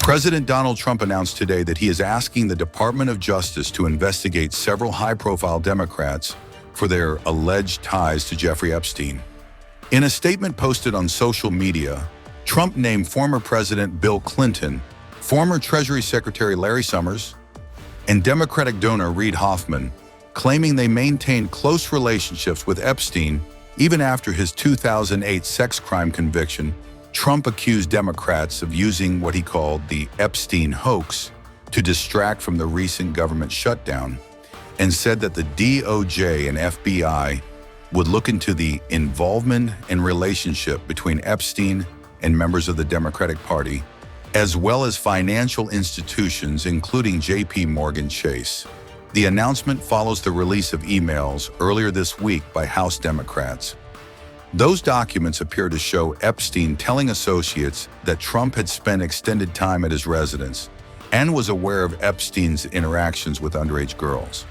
President Donald Trump announced today that he is asking the Department of Justice to investigate several high-profile Democrats for their alleged ties to Jeffrey Epstein. In a statement posted on social media, Trump named former President Bill Clinton, former Treasury Secretary Larry Summers, and Democratic donor Reid Hoffman, claiming they maintained close relationships with Epstein even after his 2008 sex crime conviction. Trump accused Democrats of using what he called the Epstein hoax to distract from the recent government shutdown, and said that the DOJ and FBI would look into the involvement and relationship between Epstein and members of the Democratic Party, as well as financial institutions including J.P. Morgan Chase. The announcement follows the release of emails earlier this week by House Democrats. Those documents appear to show Epstein telling associates that Trump had spent extended time at his residence and was aware of Epstein's interactions with underage girls.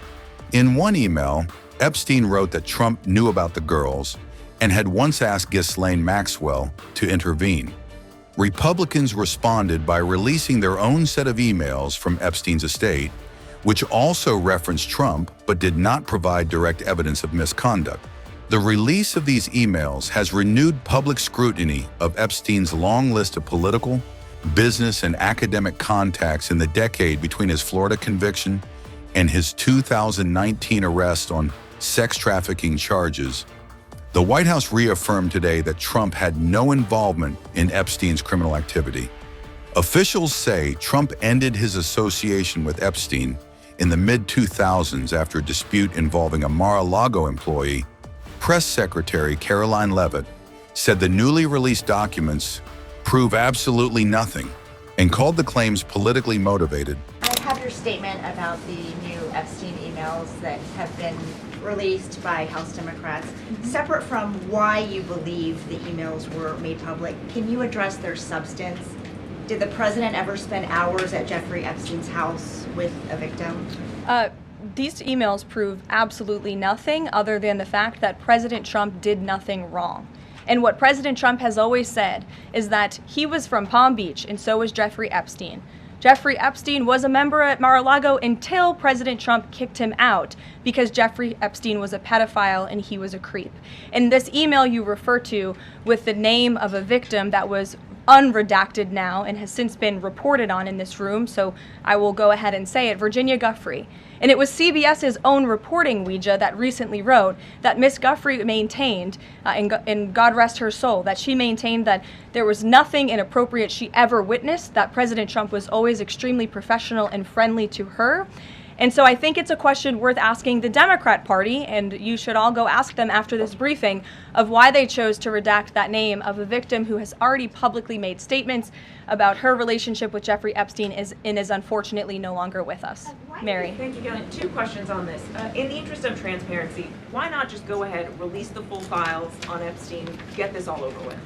In one email, Epstein wrote that Trump knew about the girls and had once asked Ghislaine Maxwell to intervene. Republicans responded by releasing their own set of emails from Epstein's estate, which also referenced Trump but did not provide direct evidence of misconduct. The release of these emails has renewed public scrutiny of Epstein's long list of political, business, and academic contacts in the decade between his Florida conviction and his 2019 arrest on sex trafficking charges. The White House reaffirmed today that Trump had no involvement in Epstein's criminal activity. Officials say Trump ended his association with Epstein in the mid-2000s after a dispute involving a Mar-a-Lago employee. Press Secretary Caroline Leavitt said the newly released documents prove absolutely nothing and called the claims politically motivated. I have your statement about the new Epstein emails that have been released by House Democrats. Separate from why you believe the emails were made public, can you address their substance? Did the president ever spend hours at Jeffrey Epstein's house with a victim? These emails prove absolutely nothing other than the fact that President Trump did nothing wrong. And what President Trump has always said is that he was from Palm Beach, and so was Jeffrey Epstein. Jeffrey Epstein was a member at Mar-a-Lago until President Trump kicked him out because Jeffrey Epstein was a pedophile and he was a creep. And this email you refer to with the name of a victim that was unredacted now and has since been reported on in this room, so I will go ahead and say it, Virginia Giuffre. And it was CBS's own reporting, Ouija, that recently wrote that Miss Giuffre maintained, and God rest her soul, that she maintained that there was nothing inappropriate she ever witnessed, that President Trump was always extremely professional and friendly to her. And so I think it's a question worth asking the Democrat Party, and you should all go ask them after this briefing, of why they chose to redact that name of a victim who has already publicly made statements about her relationship with Jeffrey Epstein and is unfortunately no longer with us. Mary. Thank you, Gavin. Two questions on this. In the interest of transparency, why not just go ahead, release the full files on Epstein, get this all over with?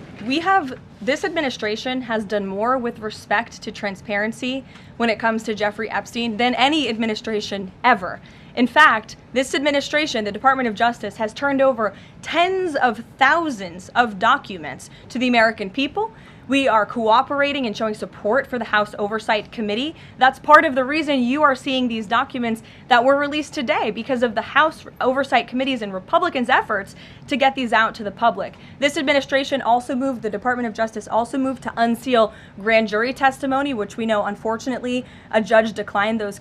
This administration has done more with respect to transparency when it comes to Jeffrey Epstein than any administration ever. In fact, this administration, the Department of Justice, has turned over tens of thousands of documents to the American people. We are cooperating and showing support for the House Oversight Committee. That's part of the reason you are seeing these documents that were released today, because of the House Oversight Committee's and Republicans' efforts to get these out to the public. This administration also moved, the Department of Justice also moved to unseal grand jury testimony, which we know, unfortunately, a judge declined those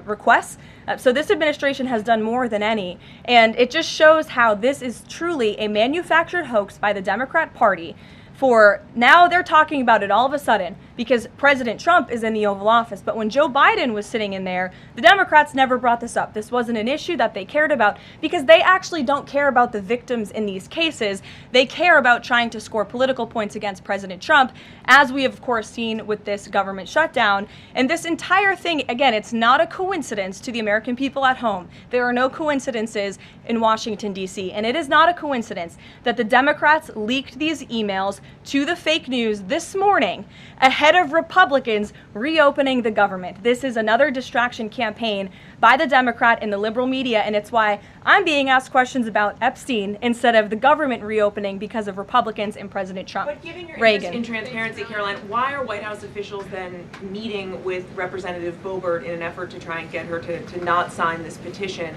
requests. So this administration has done more than any, and it just shows how this is truly a manufactured hoax by the Democrat Party. For now, they're talking about it all of a sudden because President Trump is in the Oval Office. But when Joe Biden was sitting in there, the Democrats never brought this up. This wasn't an issue that they cared about because they actually don't care about the victims in these cases. They care about trying to score political points against President Trump, as we have, of course, seen with this government shutdown. And this entire thing, again, it's not a coincidence to the American people at home. There are no coincidences in Washington, D.C. And it is not a coincidence that the Democrats leaked these emails to the fake news this morning ahead of Republicans reopening the government. This is another distraction campaign by the Democrat and the liberal media, and it's why I'm being asked questions about Epstein instead of the government reopening because of Republicans and President Trump. But given your Reagan. interest in transparency, Caroline, why are White House officials then meeting with Representative Boebert in an effort to try and get her to not sign this petition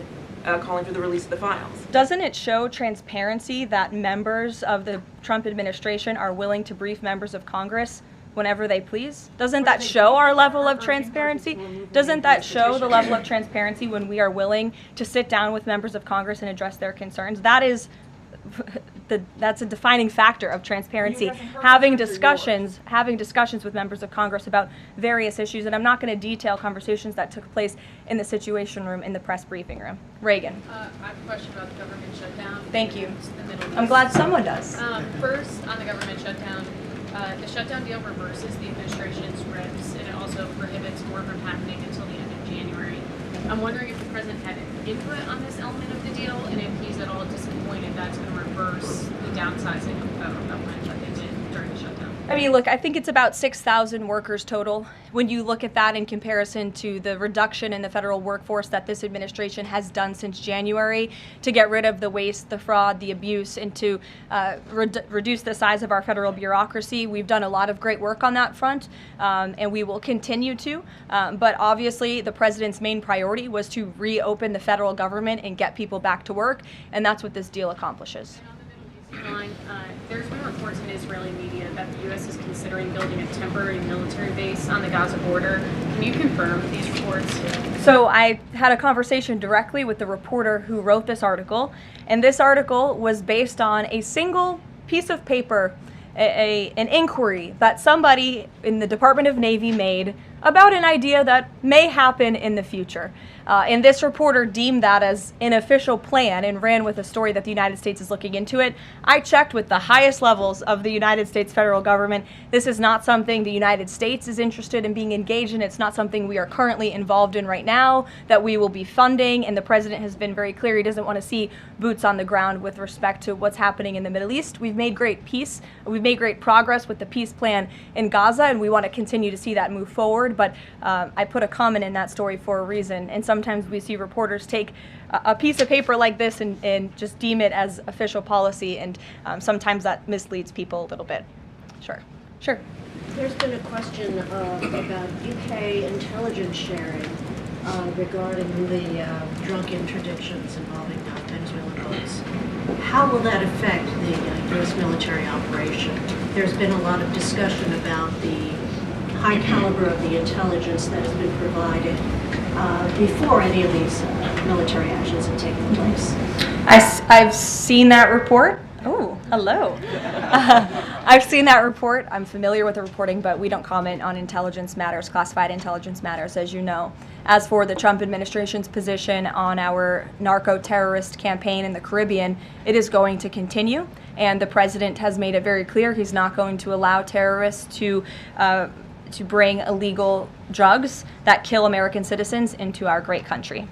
calling for the release of the files? Doesn't it show transparency that members of the Trump administration are willing to brief members of Congress whenever they please? Doesn't that show our level of transparency? Doesn't that show the level of transparency when we are willing to sit down with members of Congress and address their concerns? That is that's a defining factor of transparency. Having discussions with members of Congress about various issues, and I'm not going to detail conversations that took place in the Situation Room in the press briefing room. Reagan. I have a question about the government shutdown. Thank you. The Middle East. I'm glad someone does. First, on the government shutdown, the shutdown deal reverses the administration's reps, and it also prohibits more from happening until the end of January. I'm wondering if the president had input on this element of the deal, and if he's at all disappointed that's going to reverse the downsizing of government that they did during the shutdown. I mean, look, I think it's about 6,000 workers total. When you look at that in comparison to the reduction in the federal workforce that this administration has done since January to get rid of the waste, the fraud, the abuse, and to reduce the size of our federal bureaucracy, we've done a lot of great work on that front, and we will continue to. But obviously, the president's main priority was to reopen the federal government and get people back to work, and that's what this deal accomplishes. Caroline, there's been reports in Israeli media that the U.S. is considering building a temporary military base on the Gaza border. Can you confirm these reports? So I had a conversation directly with the reporter who wrote this article, and this article was based on a single piece of paper, an inquiry that somebody in the Department of Navy made about an idea that may happen in the future. And this reporter deemed that as an official plan and ran with a story that the United States is looking into it. I checked with the highest levels of the United States federal government. This is not something the United States is interested in being engaged in. It's not something we are currently involved in right now that we will be funding. And the president has been very clear he doesn't want to see boots on the ground with respect to what's happening in the Middle East. We've made great progress with the peace plan in Gaza, and we want to continue to see that move forward. But I put a comment in that story for a reason, and sometimes we see reporters take a piece of paper like this and just deem it as official policy, and sometimes that misleads people a little bit. Sure. There's been a question about UK intelligence sharing regarding the drunk interdictions involving Venezuelan boats. How will that affect the U.S. military operation? There's been a lot of discussion about the high caliber of the intelligence that has been provided before any of these military actions have taken place. I've seen that report. Oh, hello. I've seen that report. I'm familiar with the reporting, but we don't comment on intelligence matters, classified intelligence matters, as you know. As for the Trump administration's position on our narco-terrorist campaign in the Caribbean, it is going to continue, and the president has made it very clear he's not going to allow terrorists to bring illegal drugs that kill American citizens into our great country.